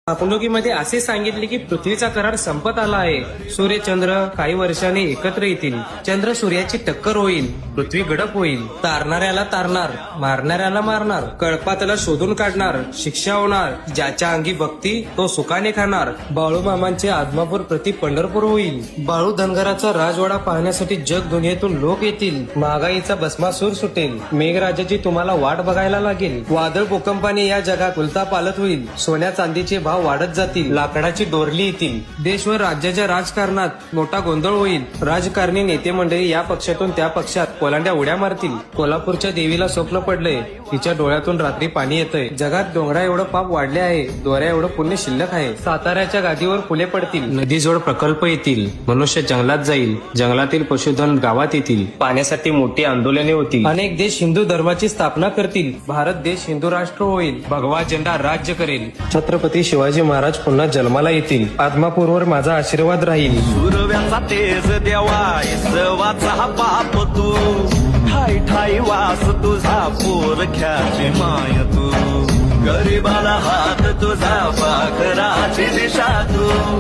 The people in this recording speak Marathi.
आपुलकीमध्ये असे सांगितले की पृथ्वीचा करार संपत आला आहे. सूर्य चंद्र काही वर्षांनी एकत्र येतील. चंद्र सूर्याची टक्कर होईल. पृथ्वी गडप होईल. तारणाऱ्याला तारणार, मारणाऱ्याला मारणार, कळपातला शोधून काढणार, शिक्षा होणार. ज्याच्या अंगी भक्ती तो सुखाने खाणार. बाळू मामांचे आदमापूर प्रति पंढरपूर होईल. बाळू धनगराचा राजवाडा पाहण्यासाठी जग दुनियेतून लोक येतील. महागाईचा भस्मासूर सुटेल. मेघराजाची तुम्हाला वाट बघायला लागेल. वादळ भूकंपाने या जगात उलता पालत होईल. सोन्या चांदीचे भाव वाढत जातील. लाकडाची दोरली येतील. देश व राज्याच्या राजकारणात मोठा गोंधळ होईल. राजकारणी नेते मंडळी या पक्षातून त्या पक्षात कोलांड्या उड्या मारतील. कोल्हापूरच्या देवीला स्वप्न पडलंय. तिच्या डोळ्यातून रात्री पाणी येतंय. जगात डोंगरा एवढं पाप वाढले आहे. दोऱ्या एवढं पुण्य शिल्लक आहे. साताऱ्याच्या गादीवर फुले पडतील. नदीजोड प्रकल्प येतील. मनुष्य जंगलात जाईल. जंगलातील पशुधन गावात येतील. पाण्यासाठी मोठी आंदोलने होतील. अनेक देश हिंदू धर्माची स्थापना करतील. भारत देश हिंदू राष्ट्र होईल. भगवा झेंडा राज्य करेल. छत्रपती शिवाजी महाराज पुन्हा जन्माला येतील. आदमापूरवर माझा आशीर्वाद राहील. सुरव्याचा तेज देवा इसवाचा बाप तू, ठाई ठाई वास तुझा पोरख्याची माय तू, गरीबाला हात तुझा पाखराची दिशा तू.